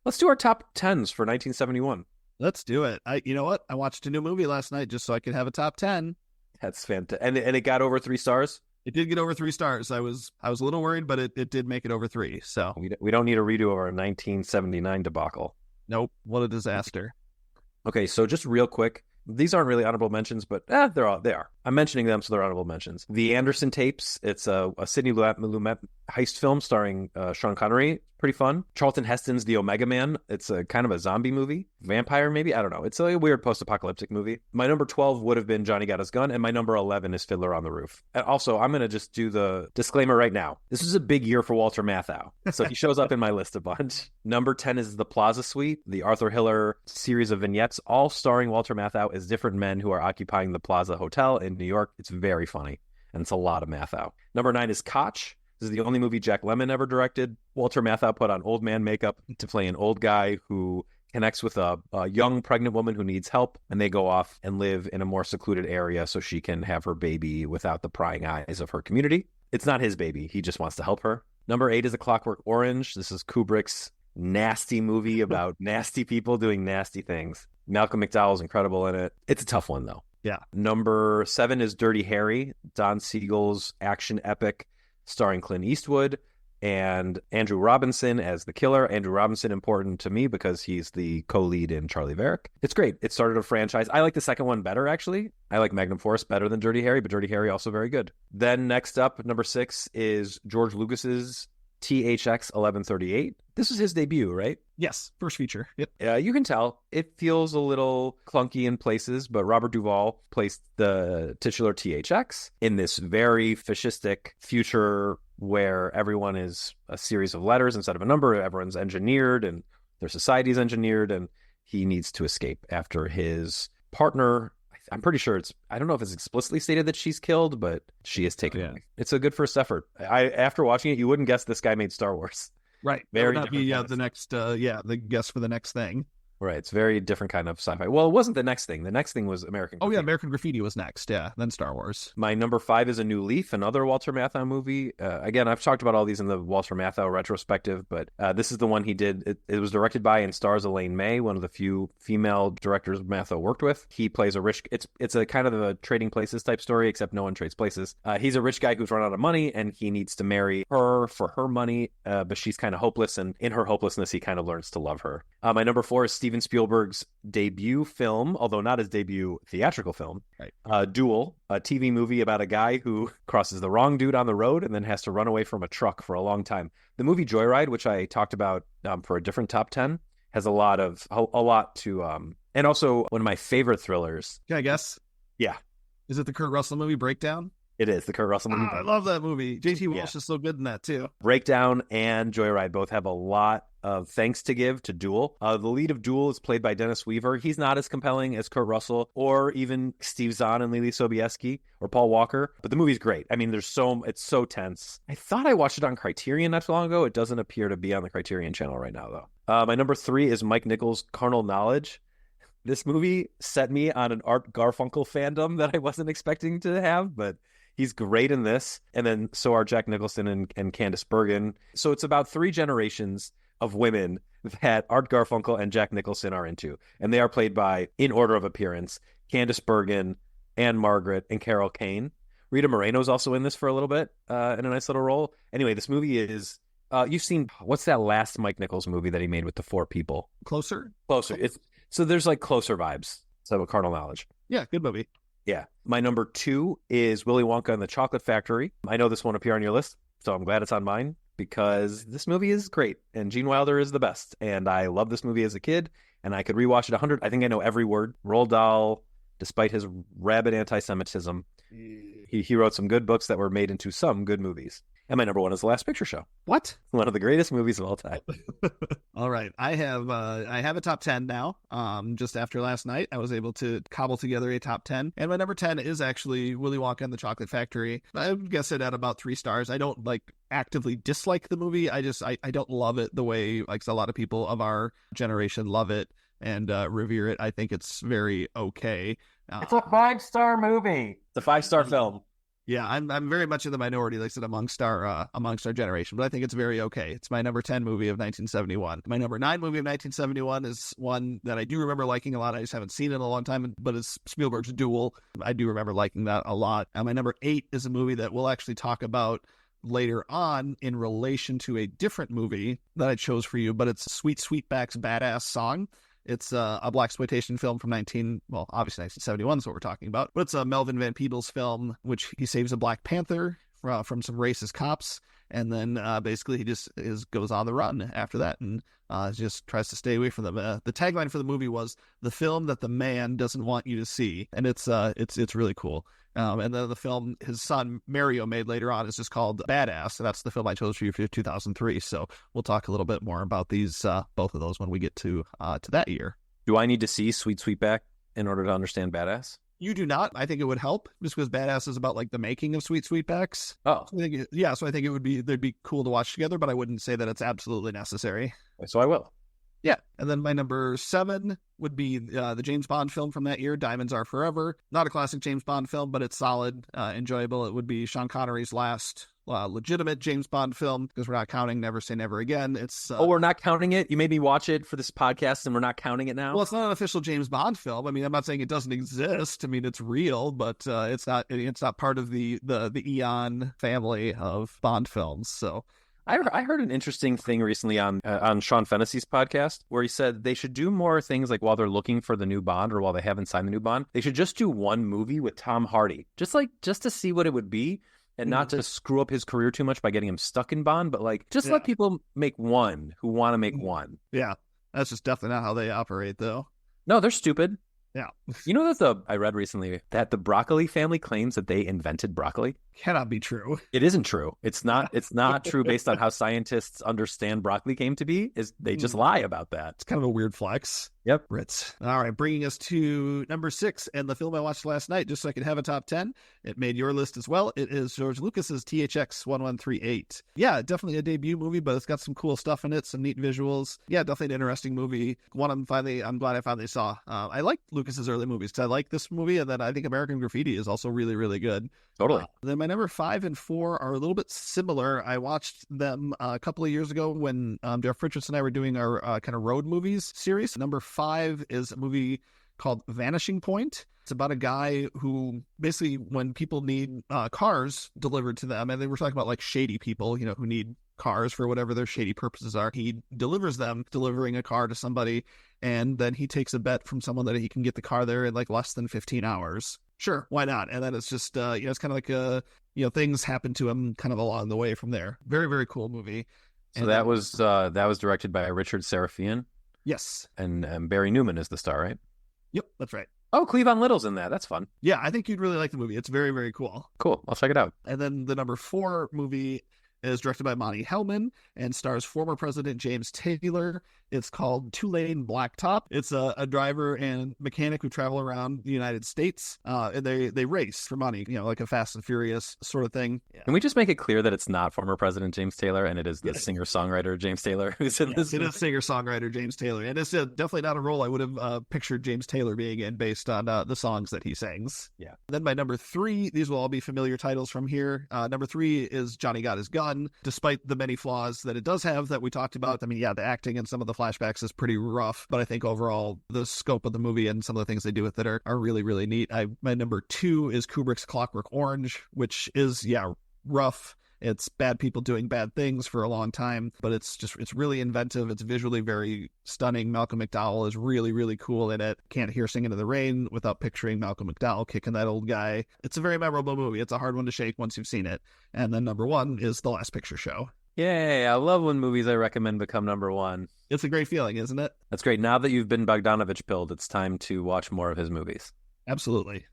Let's do our top tens for 1971. Let's do it. You know what? I watched a new movie last night just so I could have a top 10. That's fantastic. And it got over 3 stars? It did get over 3 stars. I was a little worried, but it did make it over 3. So We don't need a redo of our 1979 debacle. nope. What a disaster. Okay, so just real quick, these aren't really honorable mentions, but they are. I'm mentioning them, so they're honorable mentions. The Anderson Tapes. It's a Sidney Lumet heist film starring Sean Connery. Pretty fun. Charlton Heston's The Omega Man. It's a kind of a zombie movie. Vampire, maybe? I don't know. It's a weird post-apocalyptic movie. My number 12 would have been Johnny Got His Gun, and my number 11 is Fiddler on the Roof. And also, I'm going to just do the disclaimer right now. This is a big year for Walter Matthau, so he shows up in my list a bunch. Number 10 is The Plaza Suite, the Arthur Hiller series of vignettes, all starring Walter Matthau as different men who are occupying the Plaza Hotel in New York. It's very funny, and it's a lot of Matthau. Number 9 is Koch. This is the only movie Jack Lemmon ever directed. Walter Matthau put on old man makeup to play an old guy who connects with a young pregnant woman who needs help, and they go off and live in a more secluded area so she can have her baby without the prying eyes of her community. It's not his baby. He just wants to help her. Number 8 is A Clockwork Orange. This is Kubrick's nasty movie about nasty people doing nasty things. Malcolm McDowell's incredible in it. It's a tough one, though. Yeah. Number 7 is Dirty Harry, Don Siegel's action epic starring Clint Eastwood and Andrew Robinson as the killer. Andrew Robinson, important to me because he's the co-lead in Charlie Varick. It's great. It started a franchise. I like the second one better, actually. I like Magnum Force better than Dirty Harry, but Dirty Harry also very good. Then next up, number 6 is George Lucas's THX 1138. This was his debut, right? Yes, first feature. Yep. You can tell it feels a little clunky in places, but Robert Duvall placed the titular THX in this very fascistic future where everyone is a series of letters instead of a number. Everyone's engineered and their society's engineered, and he needs to escape after his partner. I'm pretty sure I don't know if it's explicitly stated that she's killed, but she is taken away. It's a good first effort. After watching it, you wouldn't guess this guy made Star Wars. Right. Very that would be different the next, the guess for the next thing. Right. It's very different kind of sci-fi. Well, it wasn't the next thing. The next thing was American Graffiti. Oh, yeah. American Graffiti was next. Yeah. Then Star Wars. My number 5 is A New Leaf, another Walter Matthau movie. Again, I've talked about all these in the Walter Matthau retrospective, but this is the one he did. It was directed by and stars Elaine May, one of the few female directors Matthau worked with. He plays a rich... It's a kind of a trading places type story, except no one trades places. He's a rich guy who's run out of money, and he needs to marry her for her money, but she's kind of hopeless, and in her hopelessness, he kind of learns to love her. My number 4 is Steven Spielberg's debut film, although not his debut theatrical film, right. Duel, a TV movie about a guy who crosses the wrong dude on the road and then has to run away from a truck for a long time. The movie Joyride, which I talked about for a different top 10, has a lot to and also one of my favorite thrillers. Can I guess? Yeah. Is it the Kurt Russell movie Breakdown? It is the Kurt Russell movie. I love that movie. J.T. Walsh is so good in that too. Breakdown and Joyride both have a lot of thanks to give to Duel. The lead of Duel is played by Dennis Weaver. He's not as compelling as Kurt Russell or even Steve Zahn and Lily Sobieski or Paul Walker, but the movie's great. I mean, it's so tense. I thought I watched it on Criterion not too long ago. It doesn't appear to be on the Criterion channel right now, though. My number 3 is Mike Nichols' Carnal Knowledge. This movie set me on an Art Garfunkel fandom that I wasn't expecting to have, but he's great in this. And then so are Jack Nicholson and Candice Bergen. So it's about 3 generations of women that Art Garfunkel and Jack Nicholson are into. And they are played by, in order of appearance, Candice Bergen, Anne Margaret, and Carol Kane. Rita Moreno's also in this for a little bit in a nice little role. Anyway, this movie is... you've seen... What's that last Mike Nichols movie that he made with the 4 people? Closer? So there's like Closer vibes. So Carnal Knowledge. Yeah, good movie. Yeah. My number 2 is Willy Wonka and the Chocolate Factory. I know this won't appear on your list, so I'm glad it's on mine because this movie is great and Gene Wilder is the best. And I loved this movie as a kid and I could rewatch it 100. I think I know every word. Roald Dahl, despite his rabid anti-Semitism, he wrote some good books that were made into some good movies. And my number 1 is The Last Picture Show. What? One of the greatest movies of all time. All right. I have a top 10 now. Just after last night, I was able to cobble together a top 10. And my number 10 is actually Willy Wonka and the Chocolate Factory. I would guess it at about 3 stars. I don't actively dislike the movie. I don't love it the way a lot of people of our generation love it and revere it. I think it's very okay. It's a 5-star movie. It's a 5-star film. Yeah, I'm very much in the minority, like I said, amongst our generation, but I think it's very okay. It's my number 10 movie of 1971. My number 9 movie of 1971 is one that I do remember liking a lot. I just haven't seen it in a long time, but it's Spielberg's Duel. I do remember liking that a lot. And my number 8 is a movie that we'll actually talk about later on in relation to a different movie that I chose for you, but it's Sweet Sweetback's Badass Song. It's a blaxploitation film from obviously 1971 is what we're talking about, but it's a Melvin Van Peebles film, which he saves a Black Panther from some racist cops, and then basically he just goes on the run after that, and just tries to stay away from them. The tagline for the movie was "the film that the man doesn't want you to see," and it's really cool. And then the film his son Mario made later on is just called Badass. And that's the film I chose for you for 2003. So we'll talk a little bit more about these, both of those when we get to that year. Do I need to see Sweet Sweetback in order to understand Badass? You do not. I think it would help just because Badass is about like the making of Sweet Sweetbacks. Oh, So I think they'd be cool to watch together, but I wouldn't say that it's absolutely necessary. so I will. Yeah. And then my number 7 would be the James Bond film from that year, Diamonds Are Forever. Not a classic James Bond film, but it's solid, enjoyable. It would be Sean Connery's last legitimate James Bond film, because we're not counting Never Say Never Again. It's we're not counting it? You made me watch it for this podcast, and we're not counting it now? well, it's not an official James Bond film. I mean, I'm not saying it doesn't exist. I mean, it's real, but it's not part of the Eon family of Bond films. So I heard an interesting thing recently on Sean Fennessy's podcast where he said they should do more things like while they're looking for the new Bond or while they haven't signed the new Bond, they should just do one movie with Tom Hardy, just to see what it would be, and not to screw up his career too much by getting him stuck in Bond, but like just let people make one who want to make one. Yeah, that's just definitely not how they operate, though. No, they're stupid. Yeah. You know that I read recently that the broccoli family claims that they invented broccoli? Cannot be true. It isn't true. It's not true based on how scientists understand broccoli came to be. They just lie about that. It's kind of a weird flex. Yep. Ritz. All right, bringing us to number 6, and the film I watched last night, just so I could have a top 10. It made your list as well. It is George Lucas's THX 1138. Yeah, definitely a debut movie, but it's got some cool stuff in it, some neat visuals. Yeah, definitely an interesting movie. One I'm glad I finally saw. I like Lucas's early movies because I like this movie, and then I think American Graffiti is also really, really good. Totally. Then my number 5 and 4 are a little bit similar. I watched them a couple of years ago when Jeff Richards and I were doing our kind of road movies series. Number 5 is a movie called Vanishing Point. It's about a guy who basically, when people need cars delivered to them, and they were talking about like shady people, who need cars for whatever their shady purposes are, he delivers them, delivering a car to somebody, and then he takes a bet from someone that he can get the car there in like less than 15 hours. Sure, why not? And then it's just, it's kind of like, things happen to him kind of along the way from there. Very, very cool movie. So that was directed by Richard Serafian. Yes. And Barry Newman is the star, right? Yep, that's right. Oh, Cleavon Little's in that. That's fun. Yeah, I think you'd really like the movie. It's very, very cool. Cool. I'll check it out. And then the number 4 movie is directed by Monty Hellman and stars former President James Taylor. It's called Two-Lane Blacktop. It's a driver and mechanic who travel around the United States, and they race for money, like a Fast and Furious sort of thing. Yeah. Can we just make it clear that it's not former President James Taylor, and it is the singer-songwriter James Taylor who's in this? It is singer-songwriter James Taylor, and it's definitely not a role I would have pictured James Taylor being in based on the songs that he sings. Yeah. Then my number 3, these will all be familiar titles from here. Number 3 is Johnny Got His Gun. Despite the many flaws that it does have that we talked about, I mean, yeah, the acting and some of the flashbacks is pretty rough, but I think overall the scope of the movie and some of the things they do with it are really, really neat. My number 2 is Kubrick's Clockwork Orange, which is, rough. It's bad people doing bad things for a long time, but it's really inventive. It's visually very stunning. Malcolm McDowell is really, really cool in it. Can't hear Singing in the Rain without picturing Malcolm McDowell kicking that old guy. It's a very memorable movie. It's a hard one to shake once you've seen it. And then number 1 is The Last Picture Show. Yay, I love when movies I recommend become number 1. It's a great feeling, isn't it? That's great. Now that you've been Bogdanovich pilled, it's time to watch more of his movies. Absolutely.